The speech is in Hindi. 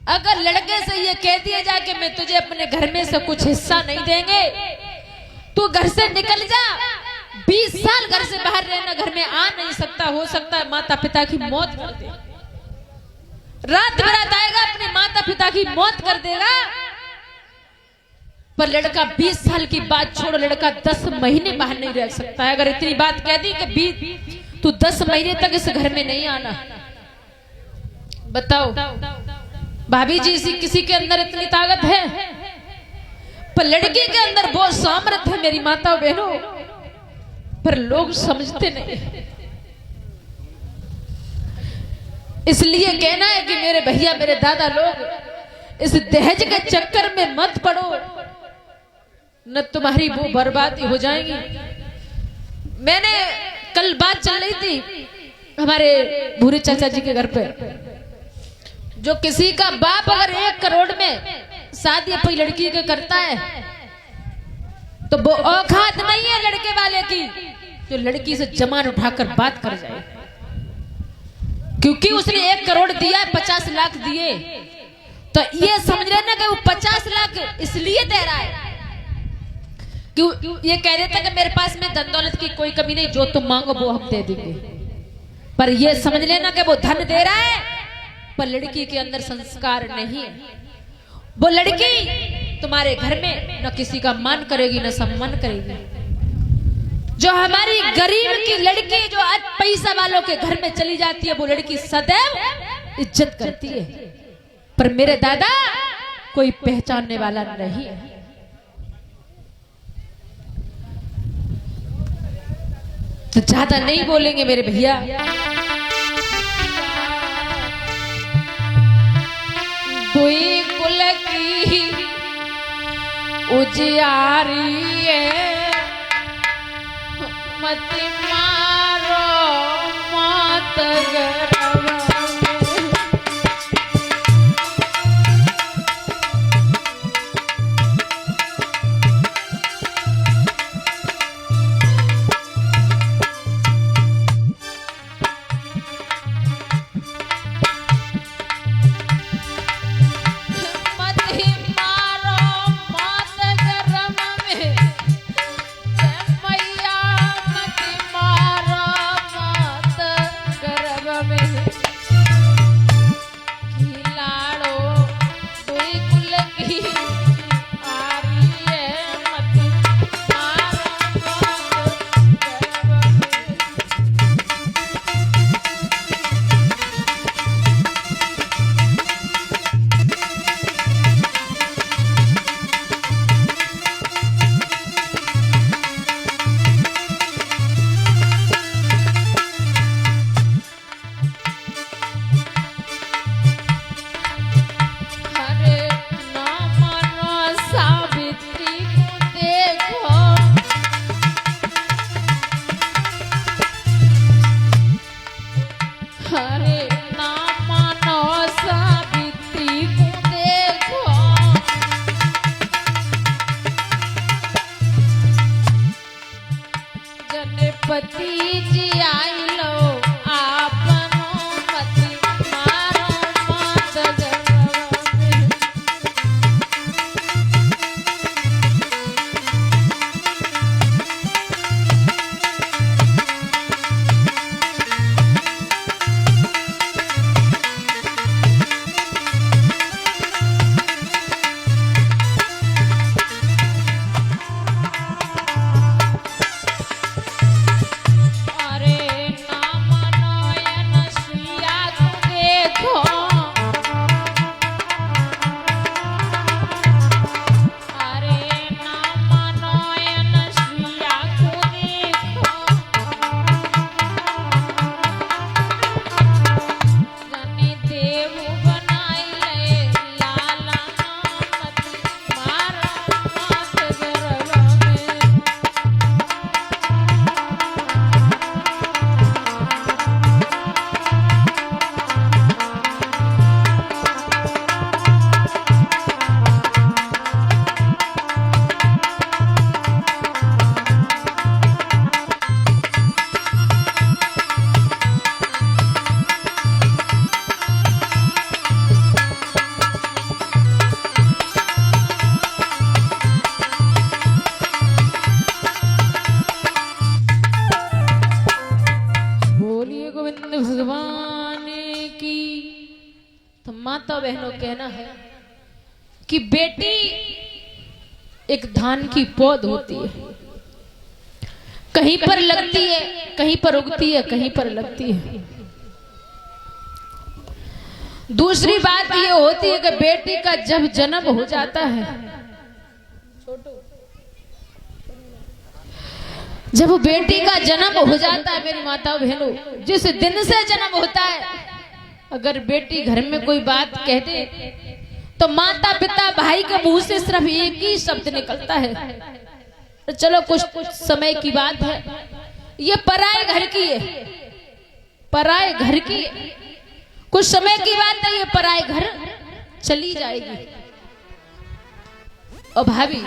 अगर लड़के से ये कह दिया जाए कि मैं तुझे अपने घर में से कुछ हिस्सा नहीं देंगे, तू घर से निकल जा, 20 साल घर से बाहर रहना, घर में आ नहीं सकता, हो सकता है माता पिता की मौत कर दे, रात बरात आएगा अपने माता पिता की मौत कर देगा। पर लड़का 20 साल की बात छोड़ो, लड़का 10 महीने बाहर नहीं रह सकता है। अगर इतनी बात कह दी कि तू 10 महीने तक इस घर में नहीं आना, बताओ भाभी जी, किसी के अंदर इतनी ताकत है? पर लड़की के अंदर बहुत सामर्थ्य है मेरी माता बहनों, पर लोग समझते नहीं। इसलिए कहना है कि मेरे भैया मेरे दादा लोग इस दहेज के चक्कर में मत पड़ो, न तुम्हारी वो बर्बादी हो जाएगी। मैंने कल बात चल रही थी हमारे भूरे चाचा जी के घर पे, जो किसी का बाप अगर 1 करोड़ में शादी अपनी लड़की के करता है तो वो औकात नहीं है लड़के वाले की जो लड़की से जमान उठाकर बात कर जाए, क्योंकि उसने 1 करोड़ दिया, 50 लाख दिए, तो ये समझ रहे ना कि वो 50 लाख इसलिए दे रहा है क्यों ये कह रहे थे कि मेरे पास में धन दौलत की कोई कमी नहीं, जो तुम मांगो वो हम दे देंगे। पर ये समझ लेना कि वो धन दे रहा है पर लड़की के अंदर संस्कार नहीं है। वो लड़की तुम्हारे घर में न किसी का मान करेगी न सम्मान करेगी। जो हमारी गरीब की लड़की जो आज पैसा वालों के घर में चली जाती है, वो लड़की सदैव इज्जत करती है, पर मेरे दादा कोई पहचानने वाला नहीं है। तो ज्यादा नहीं बोलेंगे मेरे भैया। दुई कुल की उजियारी है, मत मारो मात गरवा। में तो माता बहनों कहना है कि बेटी एक धान की पौध होती है, कहीं पर लगती है, कहीं पर उगती है, कहीं पर लगती है। दूसरी बात ये होती है कि बेटी का जब जन्म हो जाता है, जब बेटी का जन्म हो जाता है मेरी माता बहनों, जिस दिन से जन्म होता है, अगर बेटी घर में कोई बात कह दे तो माता पिता भाई के मुंह से सिर्फ एक ही शब्द निकलता है, तो चलो कुछ समय की बात है, ये पराए घर की है, पराए घर की है, कुछ समय की बात है, ये पराए घर चली जाएगी। और भाभी